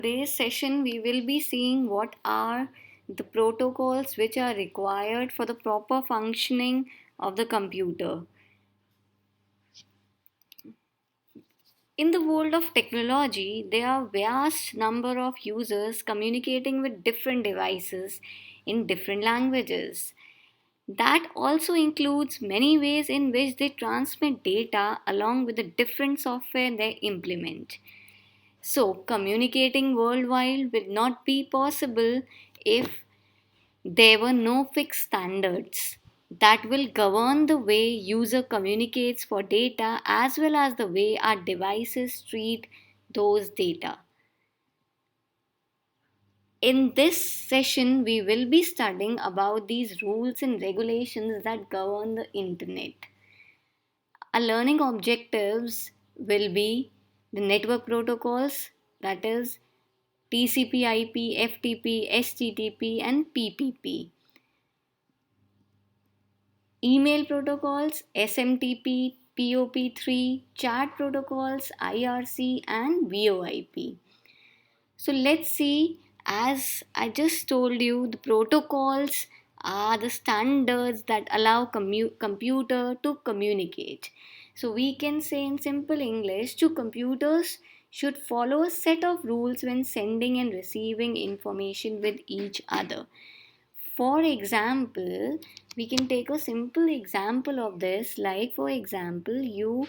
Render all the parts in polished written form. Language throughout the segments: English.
Today's session, we will be seeing what are the protocols which are required for the proper functioning of the computer. In the world of technology, there are vast number of users communicating with different devices in different languages. That also includes many ways in which they transmit data along with the different software they implement. So, communicating worldwide will not be possible if there were no fixed standards that will govern the way user communicates for data as well as the way our devices treat those data. In this session, we will be studying about these rules and regulations that govern the internet. Our learning objectives will be the network protocols, that is TCP, IP, FTP, HTTP, and PPP. Email protocols, SMTP, POP3, chat protocols, IRC, and VoIP. So let's see, as I just told you, the protocols are the standards that allow computer to communicate. So we can say in simple English, two computers should follow a set of rules when sending and receiving information with each other. For example, we can take a simple example of this. Like for example, you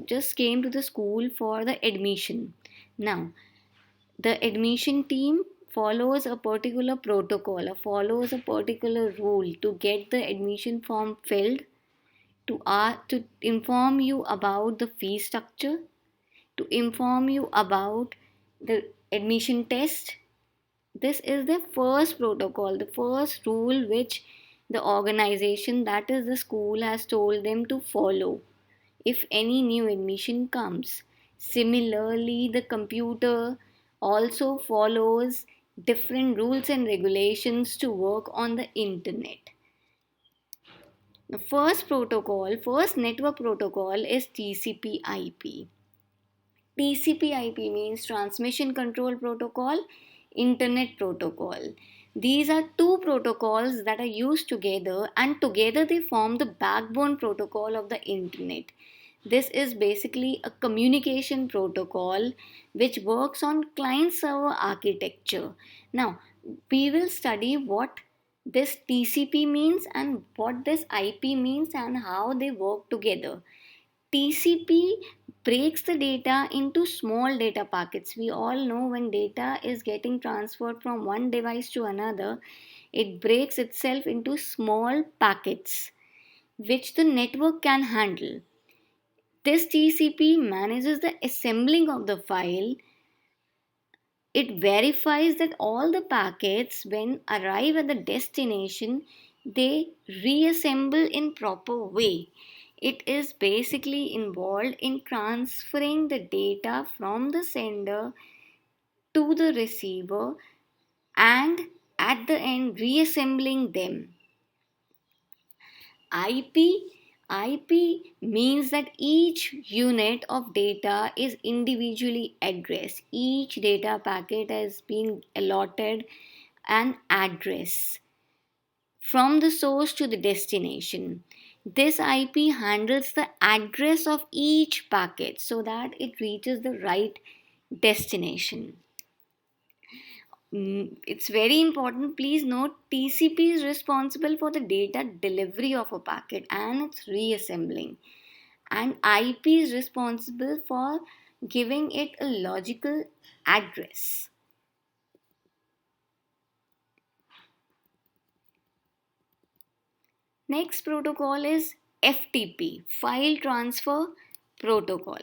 just came to the school for the admission. Now, the admission team follows a particular protocol or follows a particular rule to get the admission form filled, to inform you about the fee structure, to inform you about the admission test. This is the first protocol, the first rule which the organization, that is the school, has told them to follow if any new admission comes. Similarly, the computer also follows different rules and regulations to work on the internet. The first network protocol is TCP/IP. TCP/IP means Transmission Control Protocol, Internet Protocol. These are two protocols that are used together, and together they form the backbone protocol of the Internet. This is basically a communication protocol which works on client server architecture. Now, we will study what this TCP means and what this IP means and how they work together. TCP breaks the data into small data packets. We all know when data is getting transferred from one device to another, it breaks itself into small packets which the network can handle. This TCP manages the assembling of the file. It verifies that all the packets, when arrive at the destination, they reassemble in proper way. It is basically involved in transferring the data from the sender to the receiver and at the end reassembling them. IP IP means that each unit of data is individually addressed. Each data packet has been allotted an address from the source to the destination. This IP handles the address of each packet so that it reaches the right destination. It's very important. Please note TCP is responsible for the data delivery of a packet and its reassembling, and IP is responsible for giving it a logical address. Next protocol is FTP, File Transfer Protocol.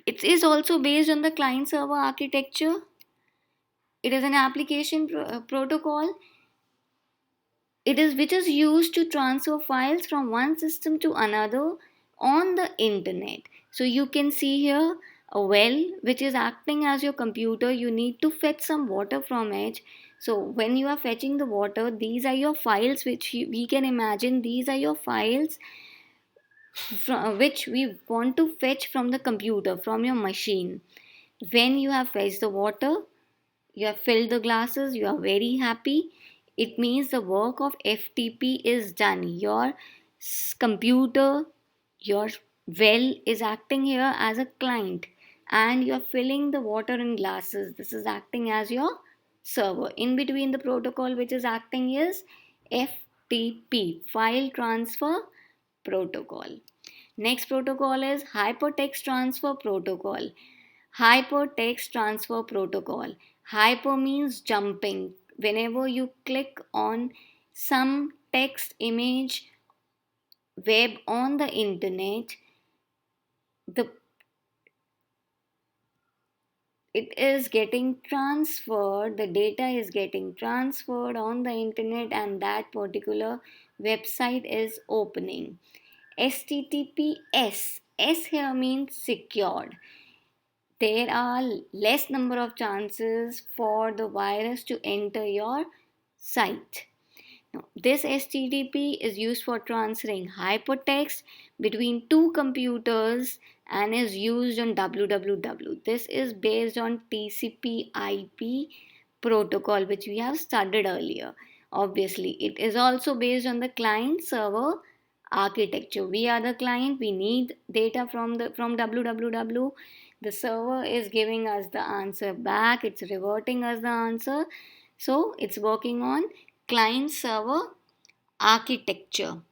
It is also based on the client server architecture. It is an application protocol. It is which is used to transfer files from one system to another on the internet. So you can see here a well which is acting as your computer. You need to fetch some water from it. So when you are fetching the water, these are your files which we can imagine. These are your files which we want to fetch from the computer, from your machine. When you have fetched the water, you have filled the glasses, you are very happy. It means the work of FTP is done. Your computer, your well is acting here as a client, and you are filling the water in glasses. This is acting as your server. In between, the protocol which is acting is FTP, File Transfer Protocol. Next protocol is Hypertext Transfer Protocol. Hypertext Transfer Protocol. Hyper means jumping. Whenever you click on some text, image, web on the internet, the it is getting transferred, the data is getting transferred on the internet, and that particular website is opening. HTTPS. S here means secured. There are less number of chances for the virus to enter your site. Now, this HTTP is used for transferring hypertext between two computers and is used on www. This is based on TCP/IP protocol, which we have studied earlier. Obviously, it is also based on the client server architecture. We are the client, we need data from www. The server is giving us the answer back, it's reverting us the answer. So it's working on client server architecture.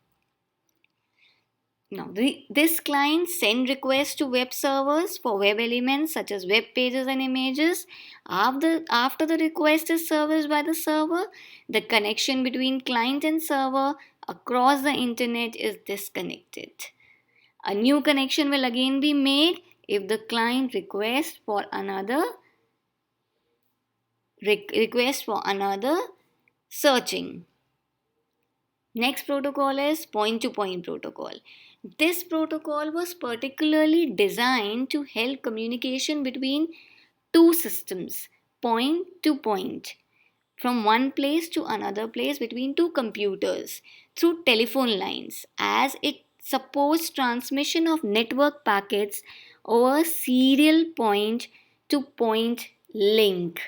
Now, this client send requests to web servers for web elements such as web pages and images. After the request is serviced by the server, the connection between client and server across the internet is disconnected. A new connection will again be made if the client request for another searching. Next protocol is point to point protocol. This protocol was particularly designed to help communication between two systems, point to point, from one place to another place between two computers through telephone lines, as it supports transmission of network packets over serial point to point link.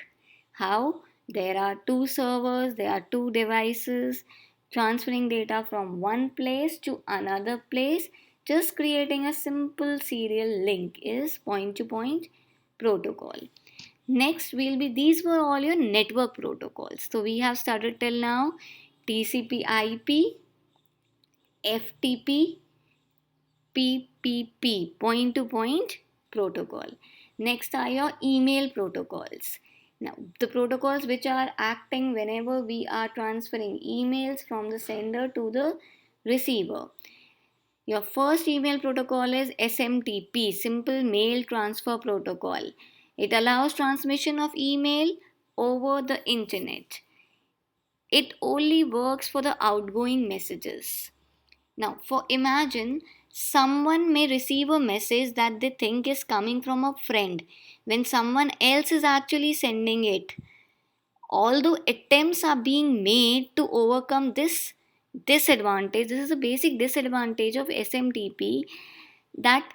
How? There are two servers, there are two devices transferring data from one place to another place. Just creating a simple serial link is point to point protocol. Next will be, these were all your network protocols. So we have studied till now TCP IP, FTP, PPP, point to point protocol. Next are your email protocols. Now, the protocols which are acting whenever we are transferring emails from the sender to the receiver. Your first email protocol is SMTP, Simple Mail Transfer Protocol. It allows transmission of email over the internet. It only works for the outgoing messages. Now, for imagine someone may receive a message that they think is coming from a friend when someone else is actually sending it. Although attempts are being made to overcome this disadvantage, this is a basic disadvantage of SMTP, that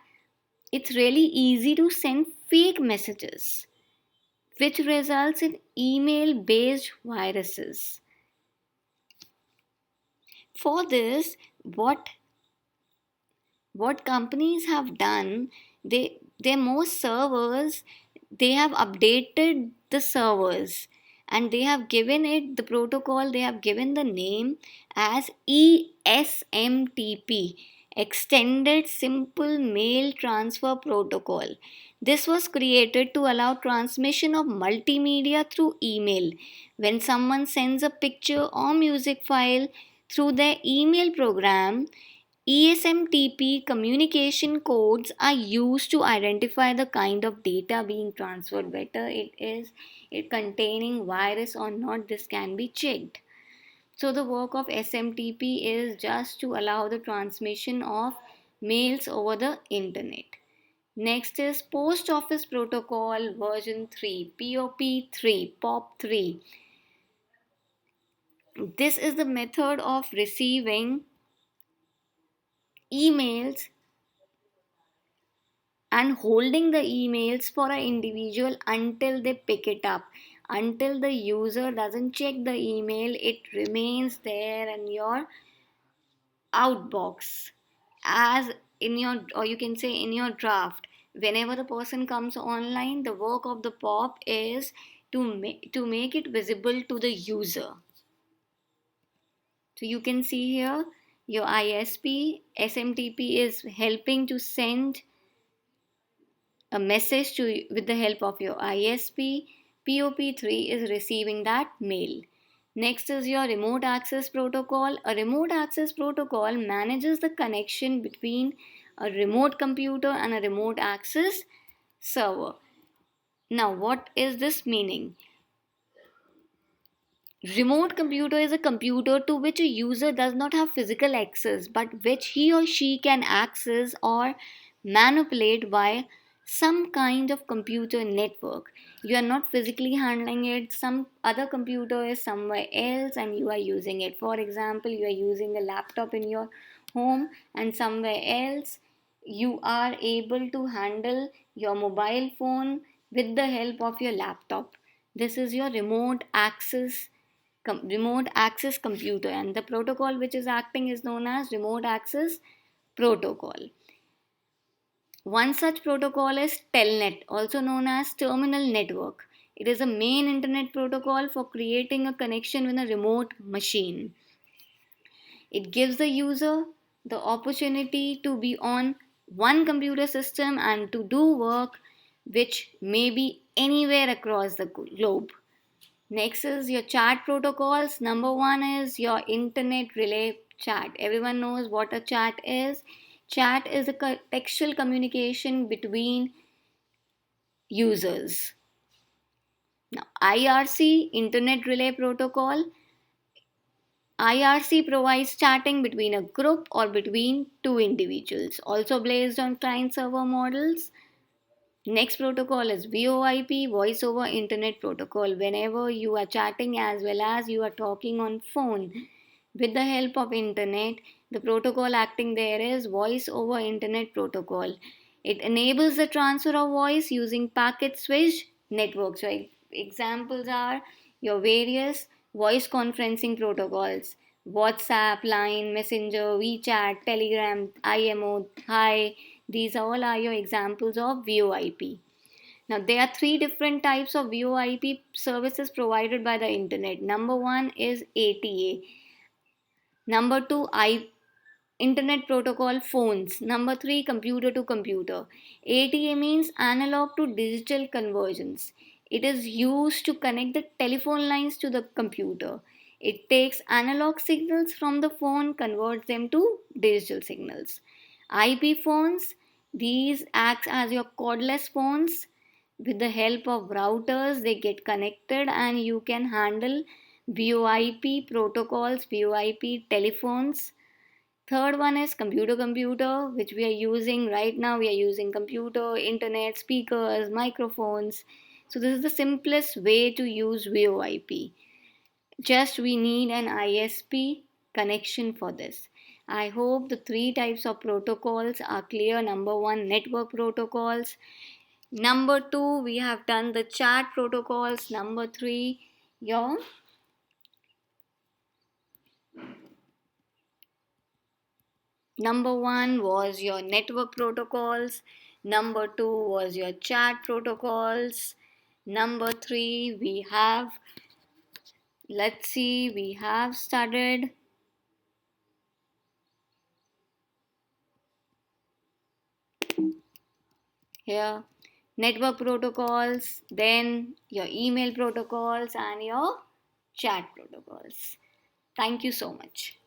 it's really easy to send fake messages, which results in email based viruses. For this, what companies have done, their most servers, they have updated the servers, and they have given it the protocol, they have given the name as ESMTP, Extended Simple Mail Transfer Protocol. This was created to allow transmission of multimedia through email. When someone sends a picture or music file through their email program, ESMTP communication codes are used to identify the kind of data being transferred. Whether it containing virus or not, this can be checked. So the work of SMTP is just to allow the transmission of mails over the internet. Next is Post Office Protocol version 3, POP3, POP3. This is the method of receiving emails and holding the emails for an individual until they pick it up. Until the user doesn't check the email, it remains there in your outbox, as in your, or you can say in your draft. Whenever the person comes online, the work of the pop is to make it visible to the user. So you can see here your ISP SMTP is helping to send a message to with the help of your ISP. POP3 is receiving that mail. Next is your remote access protocol. A remote access protocol manages the connection between a remote computer and a remote access server. Now, what is this meaning? Remote computer is a computer to which a user does not have physical access, but which he or she can access or manipulate via some kind of computer network. You are not physically handling it, some other computer is somewhere else and you are using it. For example, you are using a laptop in your home and somewhere else you are able to handle your mobile phone with the help of your laptop. This is your remote access computer, and the protocol which is acting is known as remote access protocol. One such protocol is telnet, also known as terminal network. It is a main internet protocol for creating a connection with a remote machine. It gives the user the opportunity to be on one computer system and to do work which may be anywhere across the globe. Next is your chat protocols. Number one is your internet relay chat. Everyone knows what a chat is. Chat is a textual communication between users. Now, IRC, Internet Relay Protocol. IRC provides chatting between a group or between two individuals, also based on client server models. Next protocol is VoIP, Voice over Internet Protocol. Whenever you are chatting as well as you are talking on phone with the help of internet, the protocol acting there is Voice over Internet Protocol. It enables the transfer of voice using packet switch networks. So examples are your various voice conferencing protocols: WhatsApp, Line, Messenger, WeChat, Telegram, IMO, Hi. These all are your examples of VoIP. Now, there are three different types of VoIP services provided by the internet. Number one is ATA. Number two, Internet Protocol phones. Number three, computer to computer. ATA means analog to digital convergence. It is used to connect the telephone lines to the computer. It takes analog signals from the phone, converts them to digital signals. IP phones, these act as your cordless phones. With the help of routers, they get connected and you can handle VoIP protocols, VoIP telephones. Third one is computer computer, which we are using right now. We are using computer, internet, speakers, microphones. So this is the simplest way to use VoIP. Just we need an ISP connection for this. I hope the three types of protocols are clear. Number one, network protocols. Number two, we have done the chat protocols. Number three, your number one was your network protocols. Number two was your chat protocols. Number three, we have, let's see, we have studied here network protocols, then your email protocols, and your chat protocols. Thank you so much.